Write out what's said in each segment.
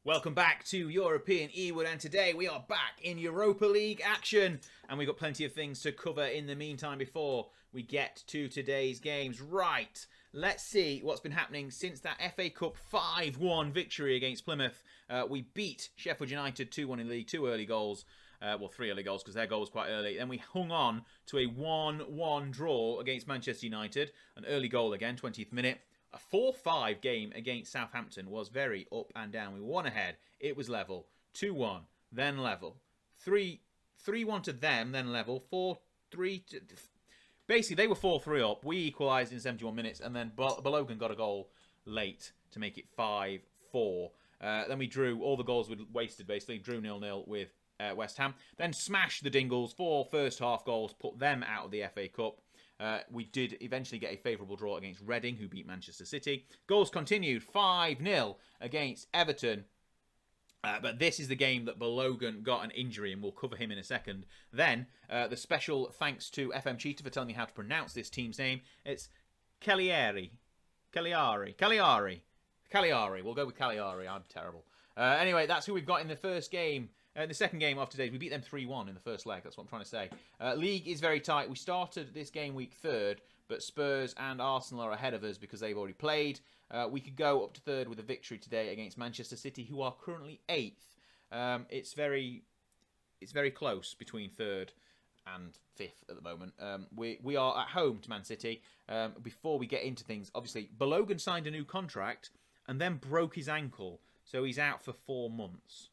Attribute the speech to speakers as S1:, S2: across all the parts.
S1: Welcome back to European Ewood, and today we are back in Europa League action, and we've got plenty of things to cover in the meantime before we get to today's games. Right, let's see what's been happening since that FA Cup 5-1 victory against Plymouth. We beat Sheffield United 2-1 in the league, 2 early goals. Well, 3 early goals because their goal was quite early. Then we hung on to a 1-1 draw against Manchester United, an early goal again, 20th minute. A 4-5 game against Southampton was very up and down. We were 1 ahead. It was level. 2-1, then level. 3-1 to them, then level. 4-3 to... Basically, they were 4-3 up. We equalised in 71 minutes, and then Balogun got a goal late to make it 5-4. Then we drew. All the goals were wasted, basically. Drew 0-0 with West Ham. Then smashed the Dingles. 4 first-half goals, put them out of the FA Cup. We did eventually get a favourable draw against Reading, who beat Manchester City. Goals continued, 5-0 against Everton. But this is the game that Balogun got an injury, and we'll cover him in a second. Then, the special thanks to FM22 for telling me how to pronounce this team's name. It's Cagliari. Cagliari. We'll go with Cagliari. I'm terrible. Anyway, that's who we've got in the first game. The second game of today, we beat them 3-1 in the first leg. That's what I'm trying to say. League is very tight. We started this game week 3rd, but Spurs and Arsenal are ahead of us because they've already played. We could go up to 3rd with a victory today against Manchester City, who are currently 8th. It's very close between 3rd and 5th at the moment. We are at home to Man City. Before we get into things, obviously, Balogun signed a new contract and then broke his ankle, so he's out for 4 months.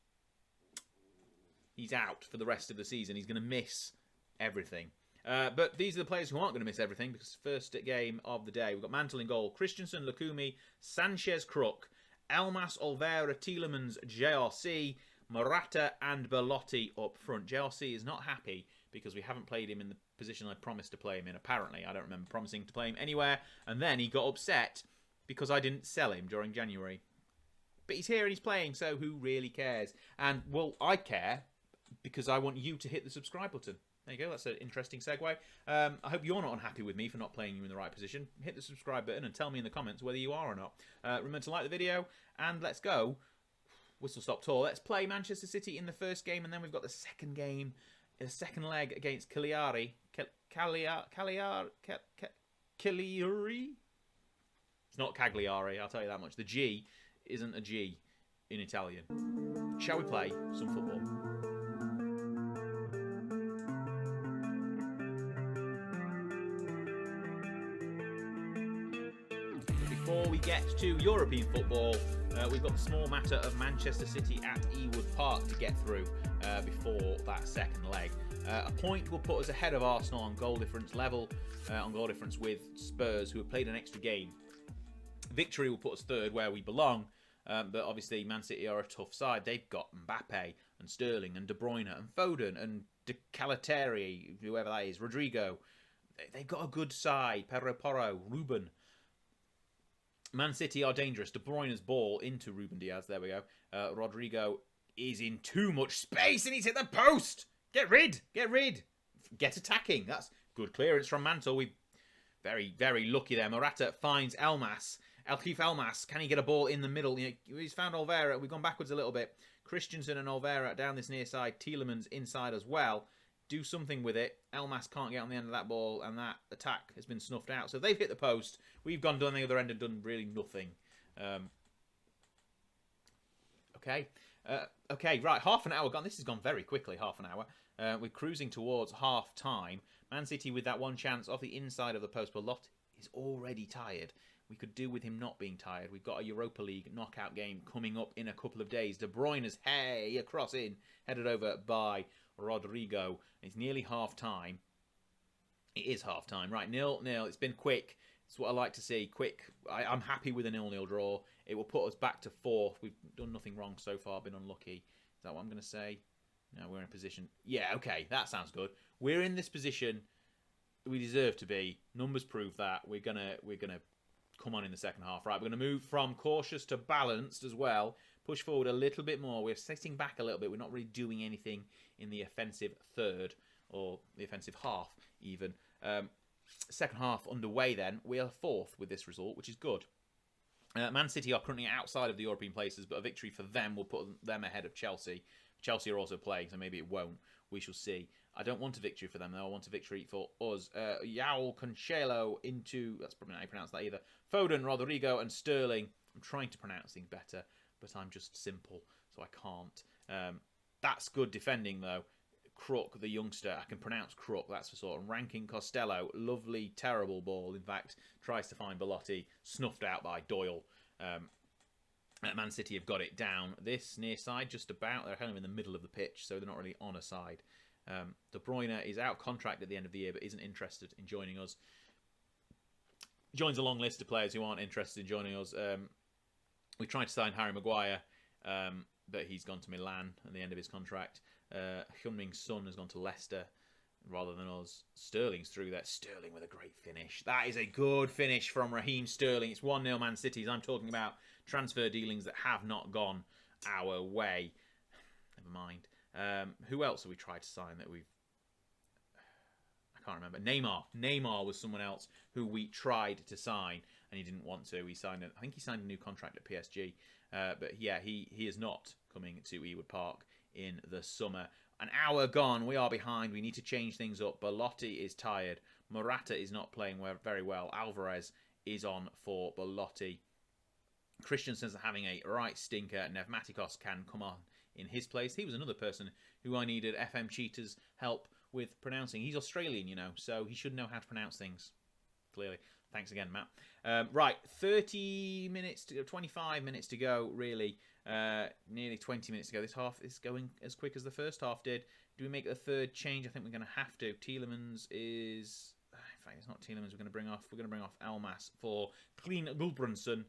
S1: He's out for the rest of the season. He's going to miss everything. But these are the players who aren't going to miss everything, because first game of the day, we've got Mantle in goal, Christensen, Lukumi, Sanchez, Crook, Elmas, Olvera, Tielemans, JRC, Morata and Belotti up front. JRC is not happy because we haven't played him in the position I promised to play him in, apparently. I don't remember promising to play him anywhere. And then he got upset because I didn't sell him during January. But he's here and he's playing, so who really cares? And, well, I care, because I want you to hit the subscribe button. There you go, that's an interesting segue. I hope you're not unhappy with me for not playing you in the right position. Hit the subscribe button and tell me in the comments whether you are or not. Remember to like the video, and let's go. Whistle stop tour. Let's play Manchester City in the first game, and then we've got the second game, the second leg against Cagliari. Cagliari? It's not Cagliari, I'll tell you that much. The G isn't a G in Italian. Shall we play some football? Before we get to European football, we've got the small matter of Manchester City at Ewood Park to get through before that second leg. A point will put us ahead of Arsenal on goal difference level, on goal difference with Spurs, who have played an extra game. Victory will put us 3rd where we belong, but obviously Man City are a tough side. They've got Mbappe and Sterling and De Bruyne and Foden and De Calateri, whoever that is, Rodrigo. They've got a good side. Pedro Porro, Ruben. Man City are dangerous. De Bruyne's ball into Ruben Diaz. There we go. Rodrigo is in too much space and he's hit the post. Get rid. Get attacking. That's good clearance from Mantle. We very, very lucky there. Morata finds Elmas. Elmas, can he get a ball in the middle? He's found Olvera. We've gone backwards a little bit. Christensen and Olvera down this near side. Tielemans inside as well. Do something with it. Elmas can't get on the end of that ball, and that attack has been snuffed out. So they've hit the post. We've gone down the other end and done really nothing. Okay, right. Half an hour gone. This has gone very quickly, half an hour. We're cruising towards half time. Man City with that one chance off the inside of the post. Belotti is already tired. We could do with him not being tired. We've got a Europa League knockout game coming up in a couple of days. De Bruyne is, a cross in, headed over by Rodrigo. It's nearly half time. It is half time. Right, 0-0. It's been quick. It's what I like to see. Quick. I'm happy with a 0-0 draw. It will put us back to 4th. We've done nothing wrong so far. Been unlucky. Is that what I'm going to say? No, we're in a position. Yeah, okay. That sounds good. We're in this position we deserve to be. Numbers prove that. We're gonna come on in the second half. Right, we're going to move from cautious to balanced as well. Push forward a little bit more. We're sitting back a little bit. We're not really doing anything in the offensive third or the offensive half even. Second half underway then. We are 4th with this result, which is good. Man City are currently outside of the European places, but a victory for them will put them ahead of Chelsea. Chelsea are also playing, so maybe it won't. We shall see. I don't want a victory for them, though. I want a victory for us. Yael Cancelo into... That's probably not how you pronounce that either. Foden, Rodrigo, and Sterling. I'm trying to pronounce things better, but I'm just simple, so I can't. That's good defending, though. Crook, the youngster. I can pronounce Crook, that's for sort. And Rankin Costello. Lovely, terrible ball. In fact, tries to find Belotti. Snuffed out by Doyle. Man City have got it down this near side, just about. They're kind of in the middle of the pitch, so they're not really on a side. De Bruyne is out of contract at the end of the year, but isn't interested in joining us. Joins a long list of players who aren't interested in joining us. We tried to sign Harry Maguire, but he's gone to Milan at the end of his contract. Heung-min Son has gone to Leicester rather than us. Sterling's through there. Sterling with a great finish. That is a good finish from Raheem Sterling. It's 1-0 Man City's. I'm talking about transfer dealings that have not gone our way. Never mind. Who else have we tried to sign that we've... I can't remember. Neymar was someone else who we tried to sign and he didn't want to. I think he signed a new contract at PSG. But yeah, he is not coming to Ewood Park in the summer. An hour gone. We are behind. We need to change things up. Belotti is tired. Morata is not playing very well. Alvarez is on for Belotti. Christensen's having a right stinker. Nevmatikos can come on in his place. He was another person who I needed FM Cheetah's help with pronouncing. He's Australian, you know, so he should know how to pronounce things. Clearly. Thanks again, Matt. Right, 30 minutes to go, 25 minutes to go, really. Nearly 20 minutes to go. This half is going as quick as the first half did. Do we make a third change? I think we're going to have to. Tielemans is... In fact, it's not Tielemans we're going to bring off. We're going to bring off Elmas for Clean Gulbrandsen.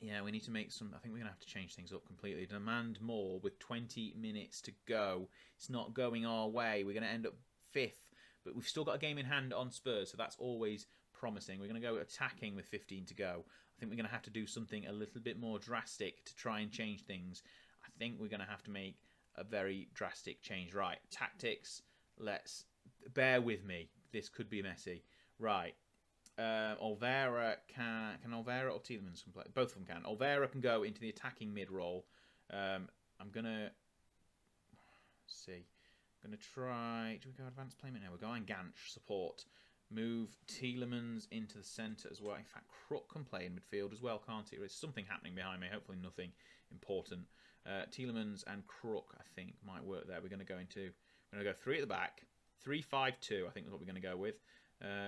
S1: Yeah, we need to make some... I think we're going to have to change things up completely. Demand more with 20 minutes to go. It's not going our way. We're going to end up 5th. But we've still got a game in hand on Spurs, so that's always promising. We're going to go attacking with 15 to go. I think we're going to have to do something a little bit more drastic to try and change things. I think we're going to have to make a very drastic change. Right, tactics. Let's... Bear with me. This could be messy. Right. Olvera can Olvera or Tielemans can play? Both of them can. Olvera can go into the attacking mid role. I'm going to... see. Going to try... Do we go advanced playment now? We're going Ganch support. Move Tielemans into the centre as well. In fact, Crook can play in midfield as well, can't he? There's something happening behind me. Hopefully nothing important. Tielemans and Crook, I think, might work there. We're going to go into... We're going to go 3 at the back. 3-5-2, I think is what we're going to go with.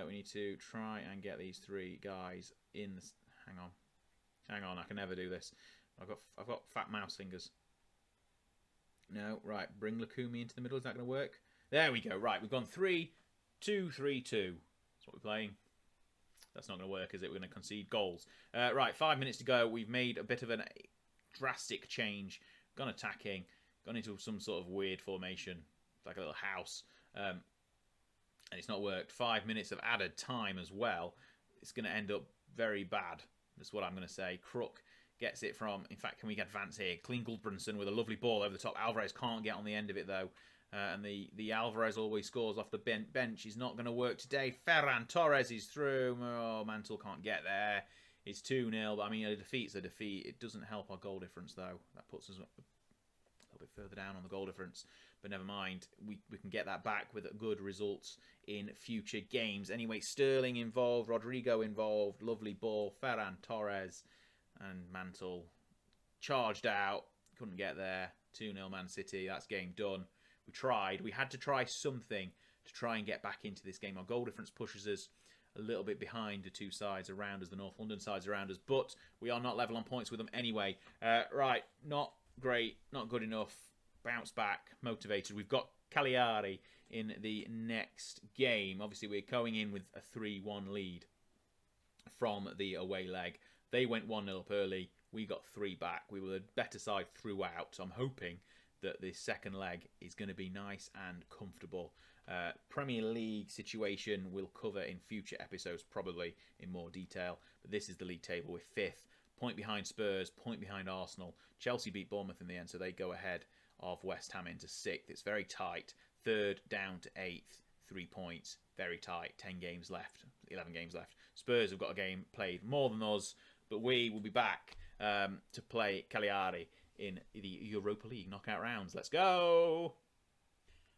S1: We need to try and get these 3 guys in... The... Hang on. I can never do this. I've got fat mouse fingers. No, right. Bring Lukumi into the middle. Is that going to work? There we go. Right, we've gone 3-2-3-2. That's what we're playing. That's not going to work, is it? We're going to concede goals. Right, 5 minutes to go. We've made a bit of a drastic change. Gone attacking. Gone into some sort of weird formation. Like a little house. And it's not worked. 5 minutes of added time as well. It's going to end up very bad. That's what I'm going to say. Crook gets it from... In fact, can we get advance here? Clean Gulbrandsen with a lovely ball over the top. Alvarez can't get on the end of it, though. And the Alvarez always scores off the bench. He's not going to work today. Ferran Torres is through. Oh, Mantle can't get there. It's 2-0. But, I mean, a defeat's a defeat. It doesn't help our goal difference, though. That puts us a little bit further down on the goal difference. But never mind. We can get that back with good results in future games. Anyway, Sterling involved. Rodrigo involved. Lovely ball. Ferran Torres. And Mantle charged out. Couldn't get there. 2-0 Man City. That's game done. We tried. We had to try something to try and get back into this game. Our goal difference pushes us a little bit behind the 2 sides around us, the North London sides around us. But we are not level on points with them anyway. Right. Not great. Not good enough. Bounce back. Motivated. We've got Cagliari in the next game. Obviously, we're going in with a 3-1 lead from the away leg. They went 1-0 up early. We got 3 back. We were the better side throughout. So I'm hoping that this second leg is going to be nice and comfortable. Premier League situation we'll cover in future episodes, probably in more detail. But this is the league table with 5th. Point behind Spurs, point behind Arsenal. Chelsea beat Bournemouth in the end, so they go ahead of West Ham into 6th. It's very tight. 3rd down to 8th. 3 points. Very tight. 10 games left. 11 games left. Spurs have got a game played more than us, but we will be back to play Cagliari in the Europa League knockout rounds. Let's go!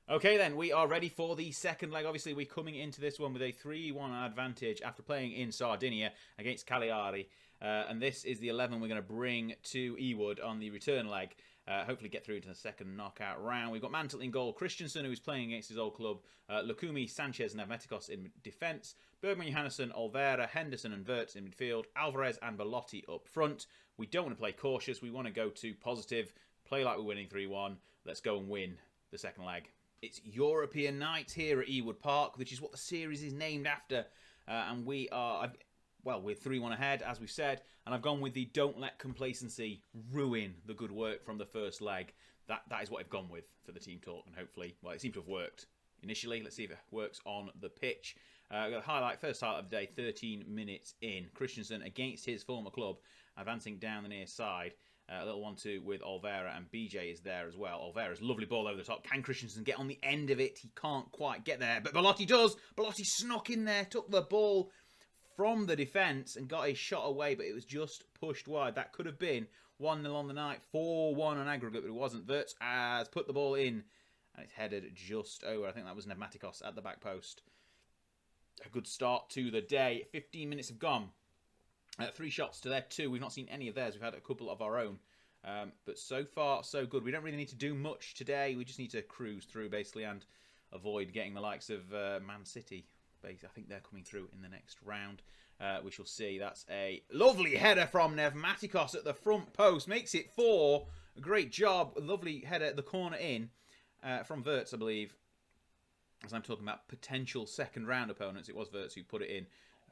S1: Okay then, we are ready for the second leg. Obviously, we're coming into this one with a 3-1 advantage after playing in Sardinia against Cagliari. And this is the 11 we're going to bring to Ewood on the return leg. Hopefully get through into the second knockout round. We've got Mantle in goal, Christensen, who's playing against his old club, Lukumi, Sanchez, and Nevmetikos in defence, Bergman, Johannesson, Olvera, Henderson and Wirtz in midfield, Alvarez and Belotti up front. We don't want to play cautious. We want to go to positive, play like we're winning 3-1. Let's go and win the second leg. It's European night here at Ewood Park, which is what the series is named after. And we are, well, we're 3-1 ahead, as we've said. And I've gone with the don't let complacency ruin the good work from the first leg. That is what I've gone with for the team talk. And hopefully, well, it seemed to have worked initially. Let's see if it works on the pitch. I've got a highlight, first highlight of the day, 13 minutes in. Christensen against his former club, advancing down the near side. A little 1-2 with Olvera, and BJ is there as well. Olvera's lovely ball over the top. Can Christensen get on the end of it? He can't quite get there, but Belotti does. Belotti snuck in there, took the ball from the defence and got a shot away, but it was just pushed wide. That could have been 1-0 on the night, 4-1 on aggregate, but it wasn't. Wirtz has put the ball in, and it's headed just over. I think that was Nevmetikos at the back post. A good start to the day. 15 minutes have gone. 3 shots to their 2. We've not seen any of theirs. We've had a couple of our own. But so far, so good. We don't really need to do much today. We just need to cruise through, basically, and avoid getting the likes of Man City. I think they're coming through in the next round. We shall see. That's a lovely header from Nevmetikos at the front post. Makes it 4. A great job. A lovely header at the corner in from Wirtz, I believe. As I'm talking about potential second round opponents, it was Wirtz who put it in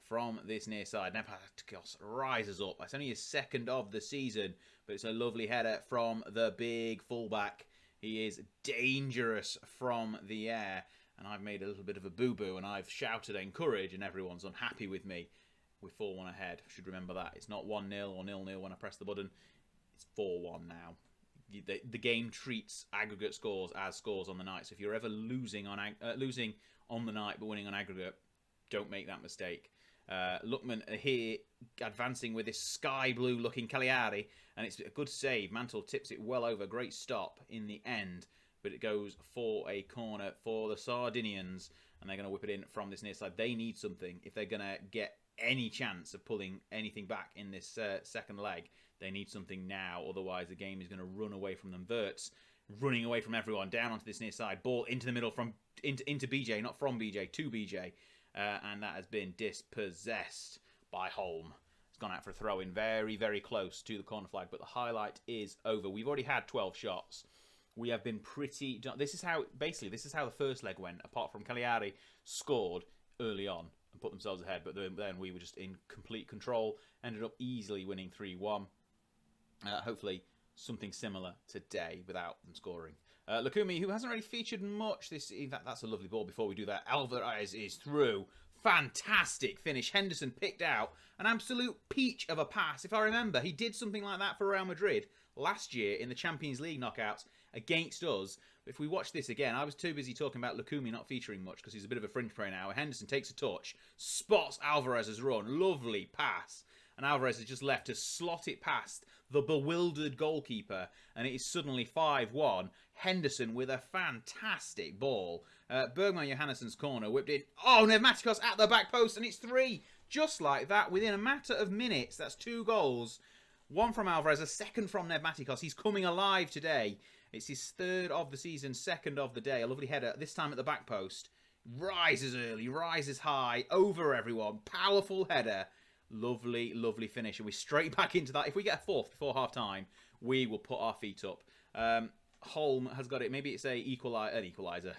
S1: from this near side. Nevmetikos rises up. It's only his second of the season, but it's a lovely header from the big fullback. He is dangerous from the air, and I've made a little bit of a boo-boo, and I've shouted encourage, and everyone's unhappy with me. We're 4-1 ahead. I should remember that. It's not 1-0 or 0-0 when I press the button. It's 4-1 now. The game treats aggregate scores as scores on the night. So if you're ever losing on the night but winning on aggregate, don't make that mistake. Lookman here advancing with this sky blue looking Cagliari, and it's a good save. Mantle tips it well over. Great stop in the end, but it goes for a corner for the Sardinians, and they're going to whip it in from this near side. They need something if they're going to get any chance of pulling anything back in this second leg. They need something now, otherwise the game is going to run away from them. Wirtz running away from everyone down onto this near side. Ball into the middle into BJ, not from BJ, to BJ. And that has been dispossessed by Holm. It's gone out for a throw-in very, very close to the corner flag, but the highlight is over. We've already had 12 shots. We have been pretty... This is how the first leg went, apart from Cagliari scored early on and put themselves ahead, but then we were just in complete control, ended up easily winning 3-1. Hopefully something similar today without them scoring. Lukumi, who hasn't really featured much this... In fact, that's a lovely ball. Before we do that, Alvarez is through. Fantastic finish. Henderson picked out an absolute peach of a pass. If I remember, he did something like that for Real Madrid last year in the Champions League knockouts against us. But if we watch this again, I was too busy talking about Lukumi not featuring much because he's a bit of a fringe player now. Henderson takes a touch, spots Alvarez's run. Lovely pass. And Alvarez is just left to slot it past the bewildered goalkeeper, and it is suddenly 5-1. Henderson with a fantastic ball. Bergman Johannesson's corner whipped in. Oh, Nevmetikos at the back post, and it's 3. Just like that, within a matter of minutes. That's 2 goals. 1 from Alvarez, a second from Nevmetikos. He's coming alive today. It's his 3rd of the season, 2nd of the day. A lovely header, this time at the back post. Rises early, rises high, over everyone. Powerful header. Lovely, lovely finish. And we're straight back into that. If we get a 4th before half-time, we will put our feet up. Holm has got it. Maybe it's an equaliser.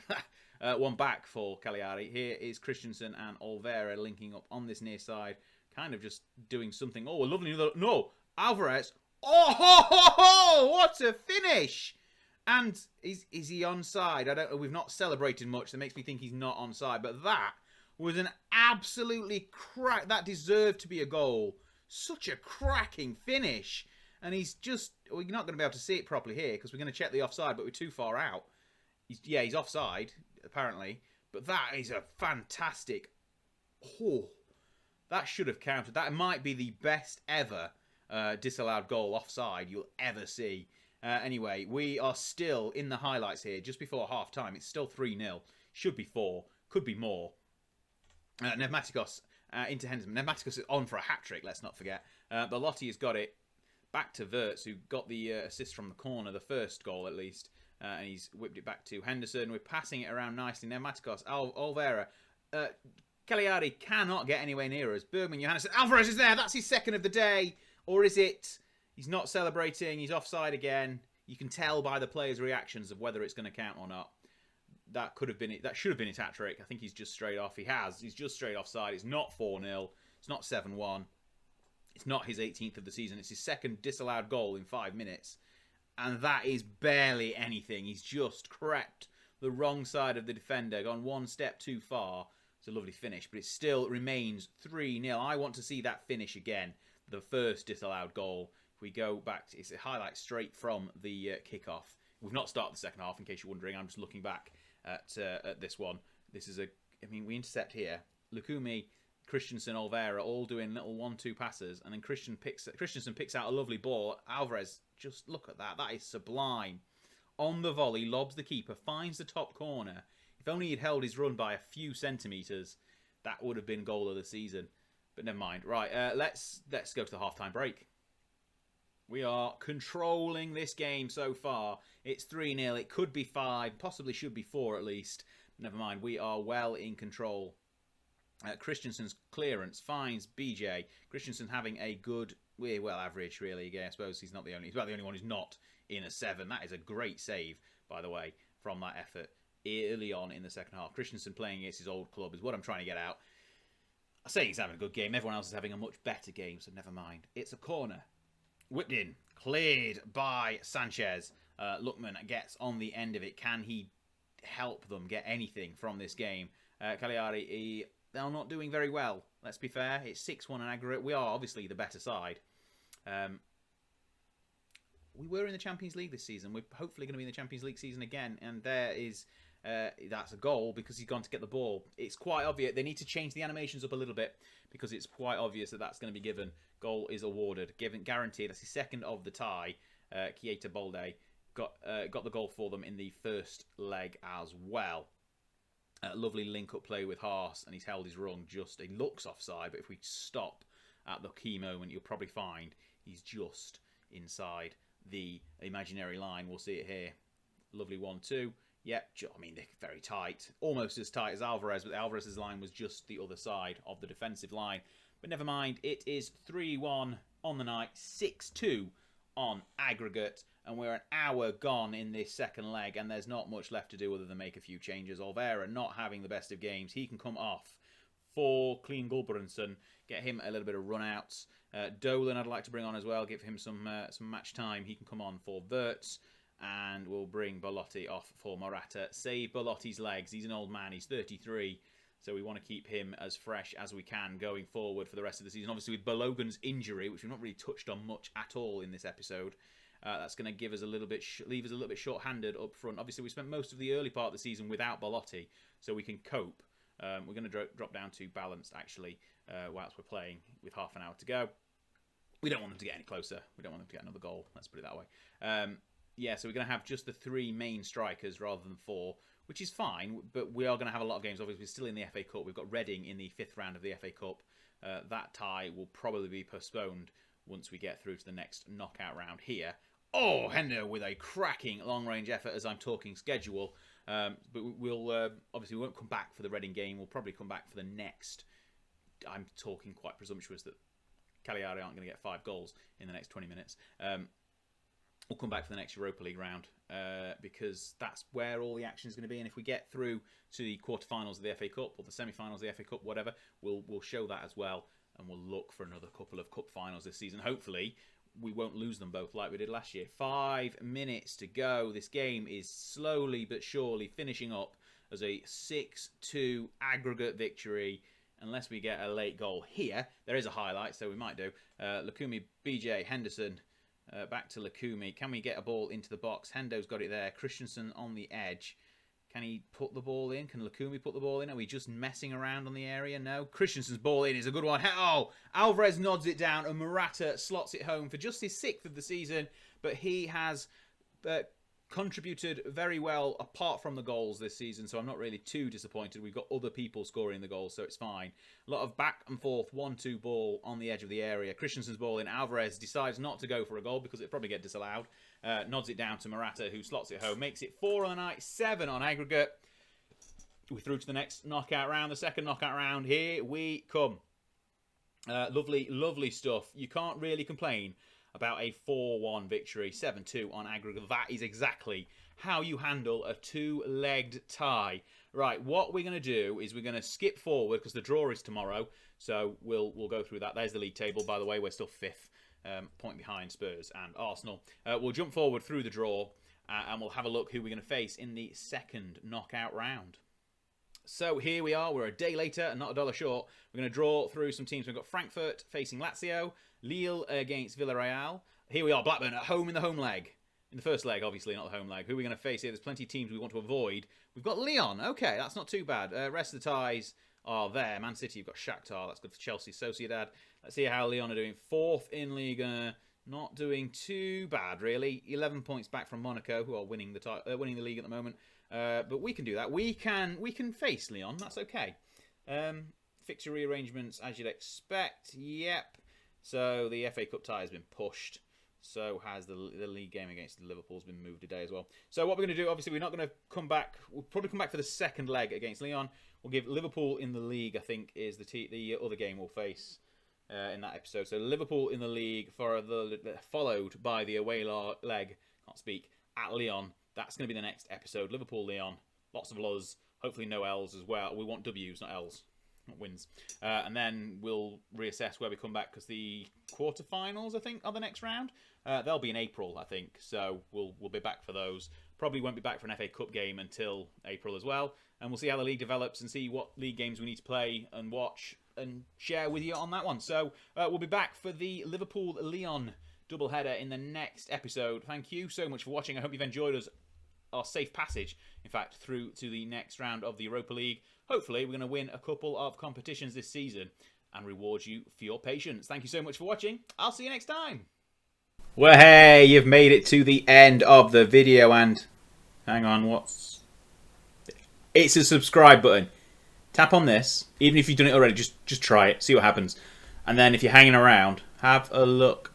S1: One back for Cagliari. Here is Christensen and Olvera linking up on this near side. Kind of just doing something. Oh, a lovely... No! Alvarez. Oh, ho, ho, ho! What a finish! And is he onside? I don't know. We've not celebrated much. That makes me think he's not onside. But that was an absolutely that deserved to be a goal. Such a cracking finish. And he's just... Well, you're not going to be able to see it properly here because we're going to check the offside, but we're too far out. He's offside, apparently. But that is a fantastic... Oh, That should have counted. That might be the best ever disallowed goal offside you'll ever see. Anyway, we are still in the highlights here, just before half-time. It's still 3-0. Should be 4. Could be more. Nevmatikos into Henderson. Nevmatikos is on for a hat-trick, let's not forget. Belotti has got it back to Wirtz, who got the assist from the corner, the first goal at least. And he's whipped it back to Henderson. We're passing it around nicely. Nevmatikos, Olvera. Cagliari cannot get anywhere near us. Bergman, Johannesson. Alvarez is there. That's his second of the day. Or is it... He's not celebrating. He's offside again. You can tell by the players' reactions of whether it's going to count or not. That could have been it. That should have been his hat-trick. I think he's just straight off. He's just straight offside. It's not 4-0. It's not 7-1. It's not his 18th of the season. It's his second disallowed goal in 5 minutes. And that is barely anything. He's just crept the wrong side of the defender, gone one step too far. It's a lovely finish, but it still remains 3-0. I want to see that finish again. The first disallowed goal. If we go back, it's a highlight straight from the kickoff. We've not started the second half, in case you're wondering. I'm just looking back at this one. This is we intercept here. Lukumi, Christensen, Olvera all doing little 1-2 passes, and then Christensen picks out a lovely ball. Alvarez, just look at that. That is sublime. On the volley, lobs the keeper, finds the top corner. If only he'd held his run by a few centimetres, that would have been goal of the season. But never mind. Right, let's go to the half-time break. We are controlling this game so far. It's 3-0. It could be 5, possibly should be 4 at least. Never mind. We are well in control. Christensen's clearance finds BJ. Christensen having a good, well, average really. Yeah, I suppose he's about the only one who's not in a 7. That is a great save, by the way, from that effort early on in the second half. Christensen playing against his old club is what I'm trying to get out. I say he's having a good game. Everyone else is having a much better game, so never mind. It's a corner. Whipped in. Cleared by Sanchez. Lookman gets on the end of it. Can he help them get anything from this game? Cagliari, they're not doing very well. Let's be fair. It's 6-1 in aggregate. We are obviously the better side. We were in the Champions League this season. We're hopefully going to be in the Champions League season again. And there is... that's a goal because he's gone to get the ball. It's quite obvious. They need to change the animations up a little bit because it's quite obvious that that's going to be given. Goal is awarded. Given guaranteed. That's his second of the tie. Keita Balde got the goal for them in the first leg as well. Lovely link-up play with Haas, and he's held his run just... He looks offside, but if we stop at the key moment, you'll probably find he's just inside the imaginary line. We'll see it here. Lovely 1-2. Yep, I mean, they're very tight. Almost as tight as Alvarez, but Alvarez's line was just the other side of the defensive line. But never mind, it is 3-1 on the night, 6-2 on aggregate, and we're an hour gone in this second leg, and there's not much left to do other than make a few changes. Olvera not having the best of games. He can come off for Clean Gulbrandsen, get him a little bit of run-outs. Dolan I'd like to bring on as well, give him some match time. He can come on for Wirtz. And we'll bring Belotti off for Morata. Save Belotti's legs. He's an old man. He's 33. So we want to keep him as fresh as we can going forward for the rest of the season. Obviously with Balogun's injury, which we've not really touched on much at all in this episode, that's going to give us a little bit, leave us a little bit short-handed up front. Obviously we spent most of the early part of the season without Belotti, so we can cope. We're going to drop down to balanced actually whilst we're playing with half an hour to go. We don't want them to get any closer. We don't want them to get another goal. Let's put it that way. Yeah, so we're going to have just the 3 main strikers rather than 4, which is fine, but we are going to have a lot of games. Obviously, we're still in the FA Cup. We've got Reading in the 5th round of the FA Cup. That tie will probably be postponed once we get through to the next knockout round here. Oh, Hender with a cracking long-range effort as I'm talking schedule. But we'll obviously we won't come back for the Reading game. We'll probably come back for the next. I'm talking quite presumptuous that Cagliari aren't going to get 5 goals in the next 20 minutes. We'll come back for the next Europa League round because that's where all the action is going to be. And if we get through to the quarterfinals of the FA Cup or the semi-finals of the FA Cup, whatever, we'll show that as well. And we'll look for another couple of cup finals this season. Hopefully, we won't lose them both like we did last year. 5 minutes to go. This game is slowly but surely finishing up as a 6-2 aggregate victory. Unless we get a late goal here. There is a highlight, so we might do. Lukumi, BJ, Henderson... back to Lukumi. Can we get a ball into the box? Hendo's got it there. Christensen on the edge. Can he put the ball in? Can Lukumi put the ball in? Are we just messing around on the area? No. Christensen's ball in is a good one. Oh, Alvarez nods it down and Morata slots it home for just his 6th of the season. But he has contributed very well apart from the goals this season, so I'm not really too disappointed. We've got other people scoring the goals, so it's fine. A lot of back and forth 1-2 ball on the edge of the area. Christensen's ball in. Alvarez decides not to go for a goal because it'll probably get disallowed. Nods it down to Morata, who slots it home. Makes it 4 on the night, 7 on aggregate. We're through to the next knockout round, the second knockout round. Here we come. Lovely, lovely stuff. You can't really complain about a 4-1 victory, 7-2 on aggregate. That is exactly how you handle a 2-legged tie. Right, what we're going to do is we're going to skip forward because the draw is tomorrow. So we'll go through that. There's the league table, by the way. We're still 5th, point behind Spurs and Arsenal. We'll jump forward through the draw and we'll have a look who we're going to face in the second knockout round. So here we are. We're a day later and not a dollar short. We're going to draw through some teams. We've got Frankfurt facing Lazio. Lille against Villarreal. Here we are, Blackburn at home in the home leg. In the first leg, obviously, not the home leg. Who are we going to face here? There's plenty of teams we want to avoid. We've got Lyon. Okay, that's not too bad. Rest of the ties are there. Man City, you've got Shakhtar. That's good for Chelsea. Sociedad. Let's see how Lyon are doing. 4th in Liga. Not doing too bad, really. 11 points back from Monaco, who are winning the league at the moment. But we can do that. We can face Lyon. That's okay. Fixture rearrangements, as you'd expect. Yep. So the FA Cup tie has been pushed. So has the league game against Liverpool's been moved today as well. So what we're going to do, obviously, we're not going to come back. We'll probably come back for the second leg against Lyon. We'll give Liverpool in the league, I think, is the other game we'll face in that episode. So Liverpool in the league followed by the away leg, can't speak, at Lyon. That's going to be the next episode. Liverpool-Lyon. Lots of L's. Hopefully no L's as well. We want W's, not L's. Not wins. And then we'll reassess where we come back because the quarterfinals, I think, are the next round. They'll be in April, I think. So we'll be back for those. Probably won't be back for an FA Cup game until April as well. And we'll see how the league develops and see what league games we need to play and watch and share with you on that one. So we'll be back for the Liverpool-Lyon doubleheader in the next episode. Thank you so much for watching. I hope you've enjoyed our safe passage, in fact, through to the next round of the Europa League. Hopefully, we're going to win a couple of competitions this season and reward you for your patience. Thank you so much for watching. I'll see you next time. Well, hey, you've made it to the end of the video and... Hang on, it's a subscribe button. Tap on this. Even if you've done it already, just try it. See what happens. And then if you're hanging around, have a look.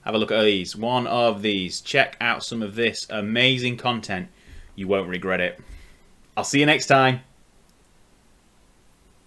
S1: Have a look at these. One of these. Check out some of this amazing content. You won't regret it. I'll see you next time.